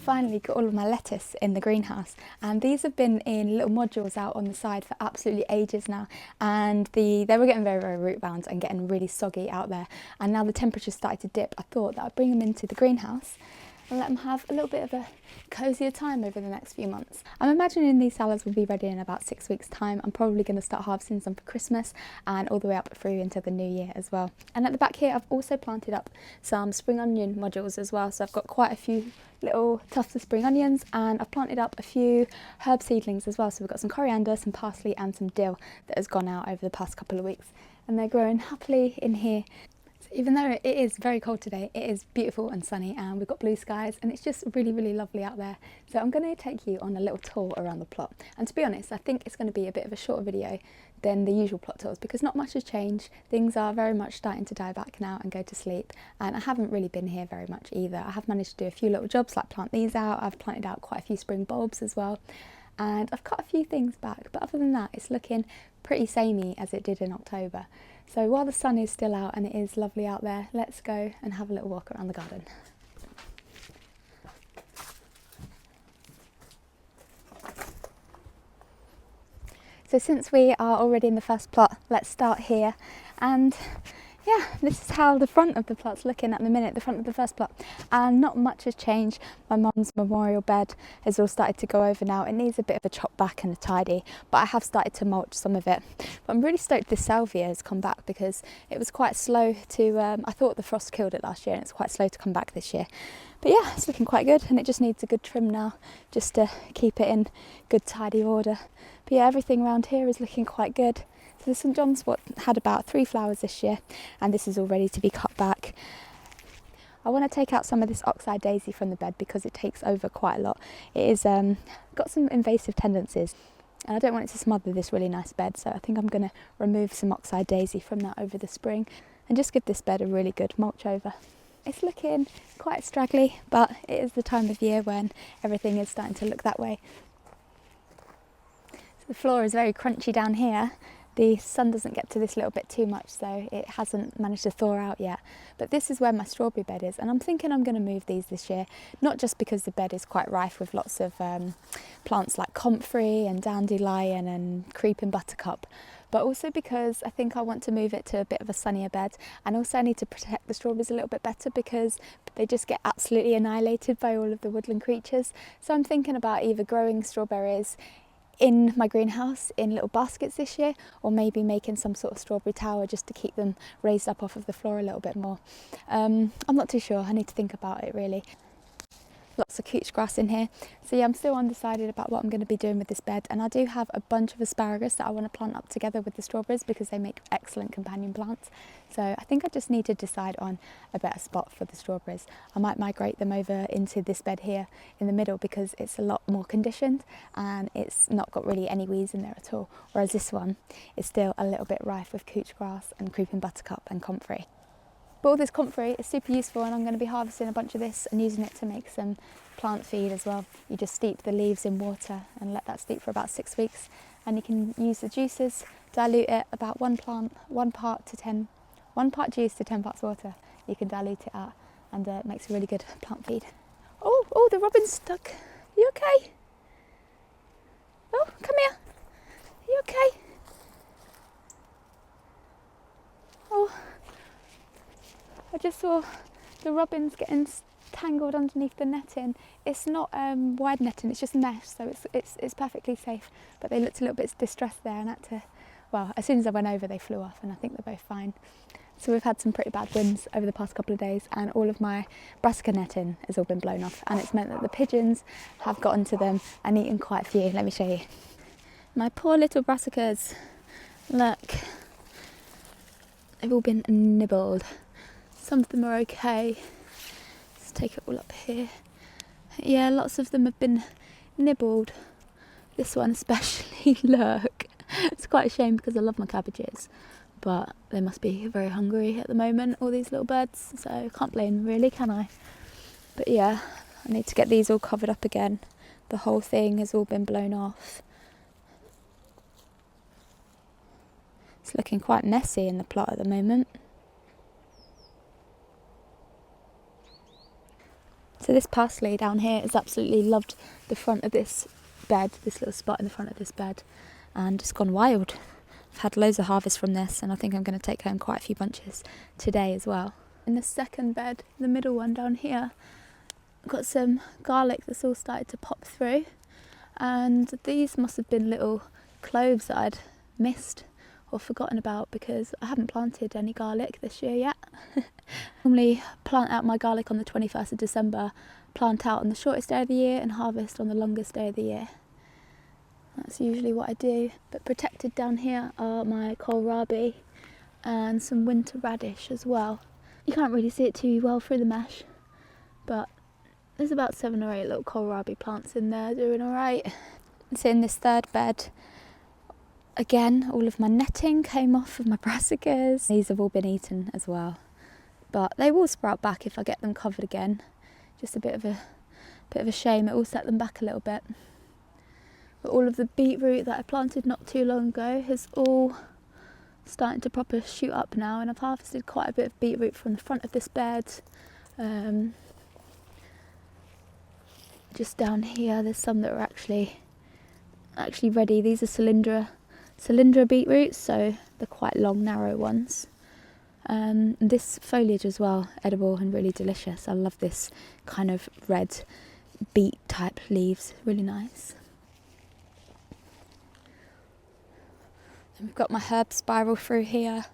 finally got all of my lettuce in the greenhouse, and these have been in little modules out on the side for absolutely ages now, and they were getting very, very root bound and getting really soggy out there, and now the temperature's started to dip. I thought that I'd bring them into the greenhouse and let them have a little bit of a cosier time over the next few months. I'm imagining these salads will be ready in about 6 weeks time. I'm probably going to start harvesting some for Christmas and all the way up through into the new year as well. And at the back here I've also planted up some spring onion modules as well, so I've got quite a few little tufts of spring onions, and I've planted up a few herb seedlings as well. So we've got some coriander, some parsley and some dill that has gone out over the past couple of weeks, and they're growing happily in here. Even though it is very cold today, it is beautiful and sunny, and we've got blue skies, and it's just really, really lovely out there. So I'm going to take you on a little tour around the plot. And to be honest, I think it's going to be a bit of a shorter video than the usual plot tours because not much has changed. Things are very much starting to die back now and go to sleep, and I haven't really been here very much either. I have managed to do a few little jobs like plant these out. I've planted out quite a few spring bulbs as well, and I've cut a few things back, but other than that it's looking pretty samey as it did in October. So while the sun is still out and it is lovely out there, let's go and have a little walk around the garden. So since we are already in the first plot, let's start here. And yeah, this is how the front of the plot's looking at the minute, the front of the first plot. And not much has changed. My mum's memorial bed has all started to go over now. It needs a bit of a chop back and a tidy, but I have started to mulch some of it. But I'm really stoked this salvia has come back because it was quite slow to, I thought the frost killed it last year and it's quite slow to come back this year. But yeah, it's looking quite good, and it just needs a good trim now just to keep it in good tidy order. But yeah, everything around here is looking quite good. So the St John's wort had about 3 flowers this year, and this is all ready to be cut back. I want to take out some of this oxeye daisy from the bed because it takes over quite a lot. It is got some invasive tendencies, and I don't want it to smother this really nice bed, so I think I'm going to remove some oxeye daisy from that over the spring and just give this bed a really good mulch over. It's looking quite straggly, but it is the time of year when everything is starting to look that way. So the floor is very crunchy down here. The sun doesn't get to this little bit too much, so it hasn't managed to thaw out yet. But this is where my strawberry bed is, and I'm thinking I'm going to move these this year, not just because the bed is quite rife with lots of plants like comfrey and dandelion and creeping buttercup, but also because I think I want to move it to a bit of a sunnier bed, and also I need to protect the strawberries a little bit better because they just get absolutely annihilated by all of the woodland creatures. So I'm thinking about either growing strawberries in my greenhouse in little baskets this year, or maybe making some sort of strawberry tower just to keep them raised up off of the floor a little bit more. I'm not too sure, I need to think about it really. Lots of couch grass in here. So yeah, I'm still undecided about what I'm going to be doing with this bed, and I do have a bunch of asparagus that I want to plant up together with the strawberries because they make excellent companion plants. So I think I just need to decide on a better spot for the strawberries. I might migrate them over into this bed here in the middle because it's a lot more conditioned and it's not got really any weeds in there at all, whereas this one is still a little bit rife with couch grass and creeping buttercup and comfrey. But all this comfrey is super useful, and I'm going to be harvesting a bunch of this and using it to make some plant feed as well. You just steep the leaves in water and let that steep for about 6 weeks, and you can use the juices, dilute it about 1 part juice to 10 parts water. You can dilute it out, and it makes a really good plant feed. Oh, the robin's stuck. Are you okay? Oh, come here. Are you okay? Oh, I just saw the robins getting tangled underneath the netting. It's not wide netting, it's just mesh, so it's perfectly safe. But they looked a little bit distressed there, and had to, well, as soon as I went over, they flew off, and I think they're both fine. So we've had some pretty bad winds over the past couple of days, and all of my brassica netting has all been blown off, and it's meant that the pigeons have gotten to them and eaten quite a few. Let me show you. My poor little brassicas, look, they've all been nibbled. Some of them are okay. Let's take it all up here. Yeah, lots of them have been nibbled. This one especially, look. It's quite a shame because I love my cabbages, but they must be very hungry at the moment, all these little birds, so I can't blame them really, can I? But yeah, I need to get these all covered up again. The whole thing has all been blown off. It's looking quite messy in the plot at the moment. So this parsley down here has absolutely loved the front of this bed, this little spot in the front of this bed, and it's gone wild. I've had loads of harvest from this, and I think I'm going to take home quite a few bunches today as well. In the second bed, the middle one down here, I've got some garlic that's all started to pop through, and these must have been little cloves that I'd missed or forgotten about because I haven't planted any garlic this year yet. Normally plant out my garlic on the 21st of December, plant out on the shortest day of the year and harvest on the longest day of the year. That's usually what I do. But protected down here are my kohlrabi and some winter radish as well. You can't really see it too well through the mesh, but there's about 7 or 8 little kohlrabi plants in there doing all right. So in this third bed, again, all of my netting came off of my brassicas. These have all been eaten as well, but they will sprout back if I get them covered again. Just a bit of a shame. It will set them back a little bit. But all of the beetroot that I planted not too long ago is all starting to proper shoot up now, and I've harvested quite a bit of beetroot from the front of this bed. Just down here, there's some that are actually ready. These are cylindra beetroots, so they're quite long, narrow ones. This foliage as well, edible and really delicious. I love this kind of red beet type leaves, really nice. And we've got my herb spiral through here,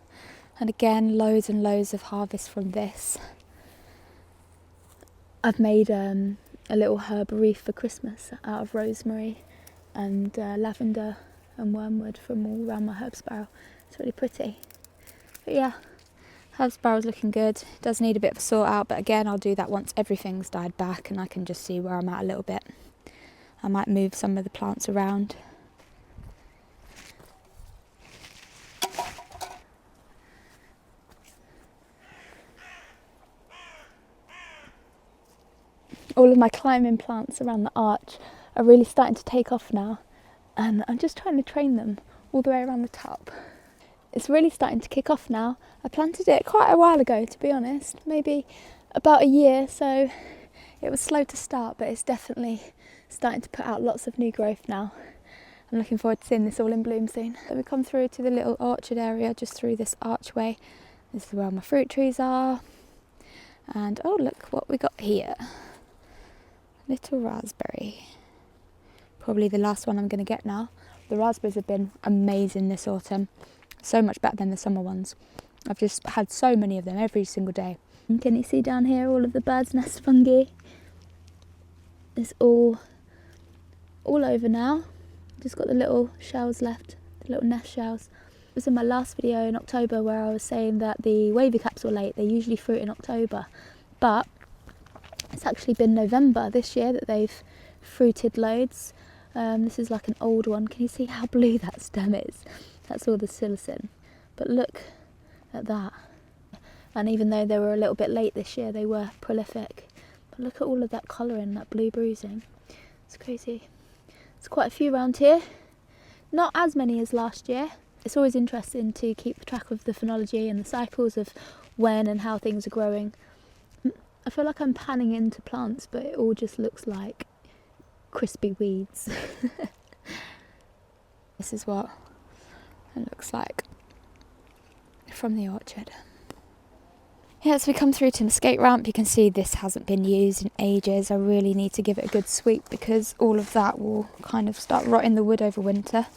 and again loads and loads of harvest from this. I've made a little herb wreath for Christmas out of rosemary and lavender and wormwood from all around my herb spiral. It's really pretty. But yeah, herb spiral's looking good. It does need a bit of a sort out, but again I'll do that once everything's died back and I can just see where I'm at a little bit. I might move some of the plants around. All of my climbing plants around the arch are really starting to take off now, and I'm just trying to train them all the way around the top. It's really starting to kick off now. I planted it quite a while ago, to be honest, maybe about a year, so it was slow to start, but it's definitely starting to put out lots of new growth now. I'm looking forward to seeing this all in bloom soon. So we come through to the little orchard area just through this archway. This is where my fruit trees are, and oh look what we got here. Little raspberry. Probably the last one I'm going to get now. The raspberries have been amazing this autumn. So much better than the summer ones. I've just had so many of them every single day. And can you see down here all of the bird's nest fungi? It's all over now. Just got the little shells left, the little nest shells. It was in my last video in October where I was saying that the wavy caps were late. They usually fruit in October, but it's actually been November this year that they've fruited loads. This is like an old one. Can you see how blue that stem is? That's all the psilocin. But look at that. And even though they were a little bit late this year, they were prolific. But look at all of that colouring, that blue bruising. It's crazy. There's quite a few around here. Not as many as last year. It's always interesting to keep track of the phenology and the cycles of when and how things are growing. I feel like I'm panning into plants, but it all just looks like crispy weeds. This is what it looks like from the orchard. Yeah, as we come through to the skate ramp, you can see this hasn't been used in ages. I really need to give it a good sweep because all of that will kind of start rotting the wood over winter.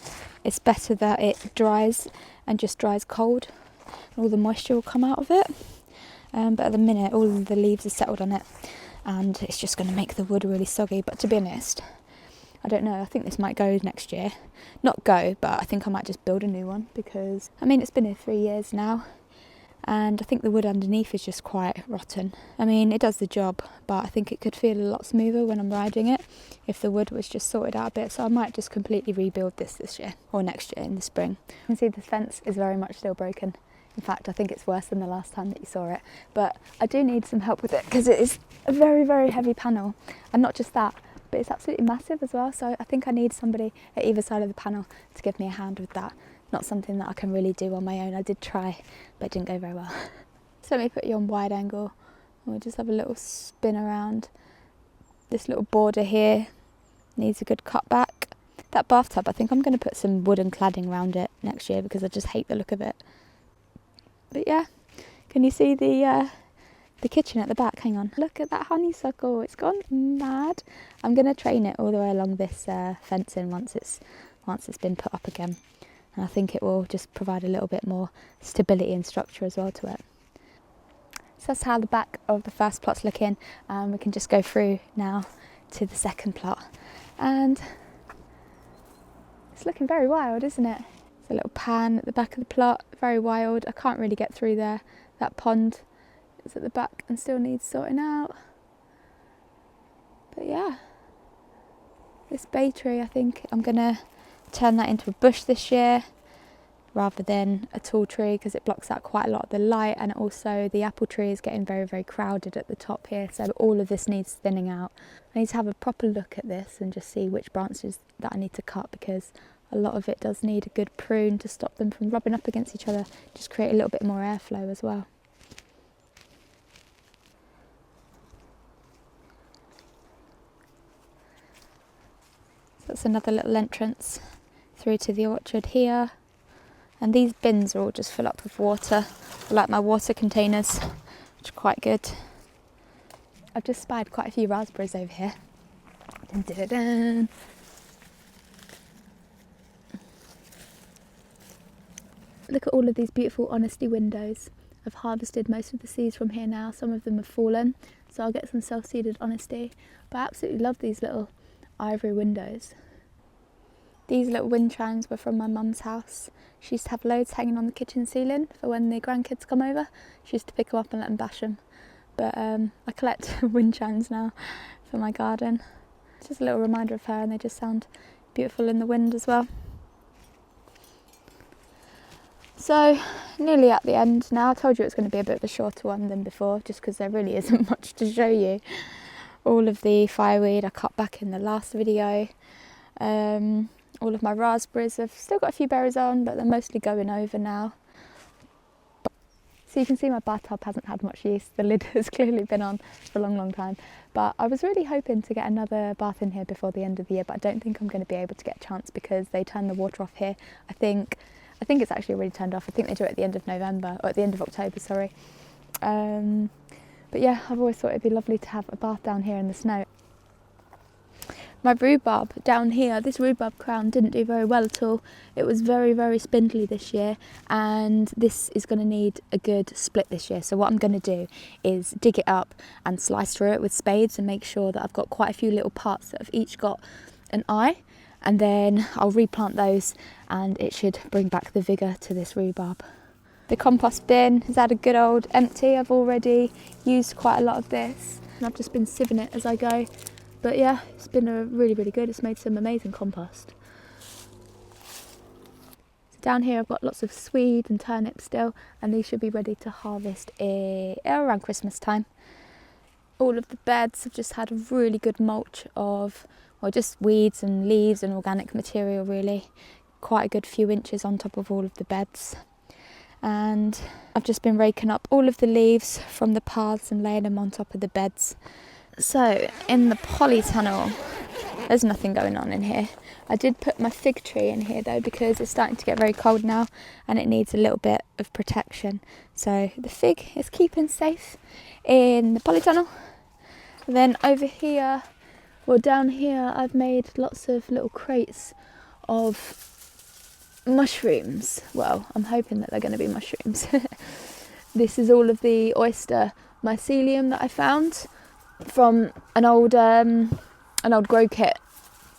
It's better that it dries and just dries cold, and all the moisture will come out of it. But at the minute all of the leaves are settled on it and it's just going to make the wood really soggy. But to be honest, I don't know, I think this might go next year. Not go, but I think I might just build a new one because, I mean, it's been here 3 years now and I think the wood underneath is just quite rotten. I mean, it does the job, but I think it could feel a lot smoother when I'm riding it if the wood was just sorted out a bit. So I might just completely rebuild this year or next year in the spring. You can see the fence is very much still broken. In fact, I think it's worse than the last time that you saw it, but I do need some help with it because it is a very, very heavy panel, and not just that, but it's absolutely massive as well, so I think I need somebody at either side of the panel to give me a hand with that. Not something that I can really do on my own. I did try, but it didn't go very well. So let me put you on wide angle, and we'll just have a little spin around. This little border here needs a good cut back. That bathtub, I think I'm going to put some wooden cladding around it next year because I just hate the look of it. But yeah, can you see the kitchen at the back? Hang on, look at that honeysuckle, it's gone mad. I'm going to train it all the way along this fencing once it's been put up again, and I think it will just provide a little bit more stability and structure as well to it. So that's how the back of the first plot's looking, and we can just go through now to the second plot, and it's looking very wild, isn't it? There's a little pan at the back of the plot, very wild. I can't really get through there. That pond is at the back and still needs sorting out. But yeah, this bay tree, I think I'm gonna turn that into a bush this year rather than a tall tree because it blocks out quite a lot of the light, and also the apple tree is getting very, very crowded at the top here, so all of this needs thinning out. I need to have a proper look at this and just see which branches that I need to cut, because a lot of it does need a good prune to stop them from rubbing up against each other, just create a little bit more airflow as well. So that's another little entrance through to the orchard here. And these bins are all just full up with water. I like my water containers, which are quite good. I've just spied quite a few raspberries over here. Dun, dun, dun, dun. Look at all of these beautiful honesty windows. I've harvested most of the seeds from here now. Some of them have fallen, so I'll get some self-seeded honesty. But I absolutely love these little ivory windows. These little wind chimes were from my mum's house. She used to have loads hanging on the kitchen ceiling for when the grandkids come over. She used to pick them up and let them bash them. But I collect wind chimes now for my garden. It's just a little reminder of her, and they just sound beautiful in the wind as well. So, nearly at the end now. I told you it was going to be a bit of a shorter one than before, just because there really isn't much to show you. All of the fireweed I cut back in the last video. All of my raspberries have still got a few berries on, but they're mostly going over now. So you can see my bathtub hasn't had much use. The lid has clearly been on for a long, long time. But I was really hoping to get another bath in here before the end of the year, but I don't think I'm going to be able to get a chance because they turn the water off here. I think it's actually already turned off. I think they do it at the end of November, or at the end of October, sorry. But yeah, I've always thought it'd be lovely to have a bath down here in the snow. My rhubarb down here, this rhubarb crown didn't do very well at all. It was very, very spindly this year, and this is going to need a good split this year. So what I'm going to do is dig it up and slice through it with spades and make sure that I've got quite a few little parts that have each got an eye, and then I'll replant those and it should bring back the vigour to this rhubarb. The compost bin has had a good old empty. I've already used quite a lot of this and I've just been sieving it as I go. But yeah, it's been really, really good. It's made some amazing compost. So down here I've got lots of swede and turnips still, and these should be ready to harvest around Christmas time. All of the beds have just had a really good mulch of, well, just weeds and leaves and organic material really. Quite a good few inches on top of all of the beds. And I've just been raking up all of the leaves from the paths and laying them on top of the beds. So in the polytunnel, there's nothing going on in here. I did put my fig tree in here though, because it's starting to get very cold now and it needs a little bit of protection. So the fig is keeping safe in the polytunnel. And then over here, well, down here, I've made lots of little crates of mushrooms. Well, I'm hoping that they're going to be mushrooms. This is all of the oyster mycelium that I found from an old grow kit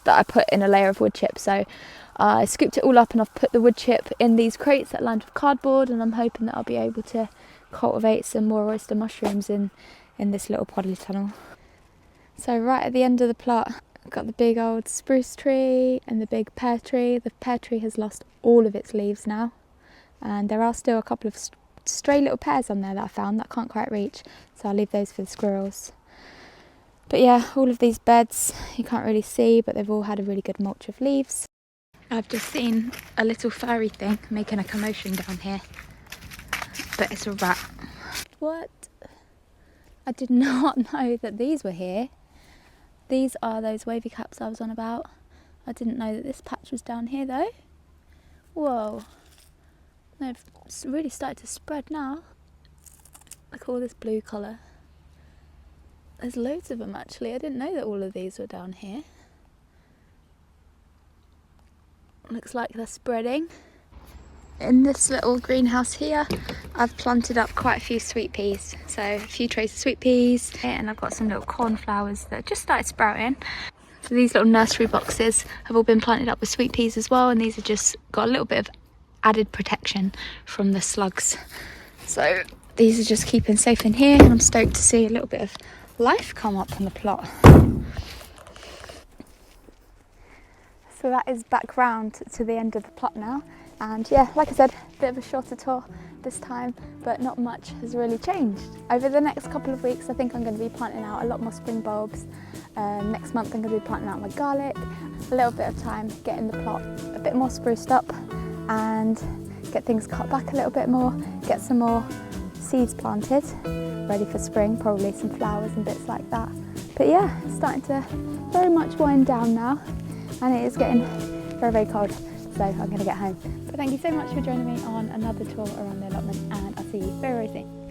that I put in a layer of wood chip. So I scooped it all up and I've put the wood chip in these crates that are lined with cardboard, and I'm hoping that I'll be able to cultivate some more oyster mushrooms in this little polytunnel. So right at the end of the plot, I've got the big old spruce tree and the big pear tree. The pear tree has lost all of its leaves now, and there are still a couple of stray little pears on there that I found that I can't quite reach, so I'll leave those for the squirrels. But yeah, all of these beds, you can't really see, but they've all had a really good mulch of leaves. I've just seen a little furry thing making a commotion down here, but it's a rat. What? I did not know that these were here. These are those wavy caps I was on about. I didn't know that this patch was down here though. Whoa, they've really started to spread now. Look at all this blue colour. There's loads of them actually. I didn't know that all of these were down here. Looks like they're spreading. In this little greenhouse here, I've planted up quite a few sweet peas. So a few trays of sweet peas, and I've got some little cornflowers that just started sprouting. So these little nursery boxes have all been planted up with sweet peas as well, and these have just got a little bit of added protection from the slugs. So these are just keeping safe in here, and I'm stoked to see a little bit of life come up on the plot. So that is back round to the end of the plot now. And yeah, like I said, a bit of a shorter tour this time, but not much has really changed. Over the next couple of weeks, I think I'm going to be planting out a lot more spring bulbs. Next month I'm going to be planting out my garlic. A little bit of time getting the plot a bit more spruced up and get things cut back a little bit more, get some more seeds planted, ready for spring, probably some flowers and bits like that. But yeah, it's starting to very much wind down now, and it is getting very, very cold, so I'm going to get home. But thank you so much for joining me on another tour around the allotment, and I'll see you very, very soon.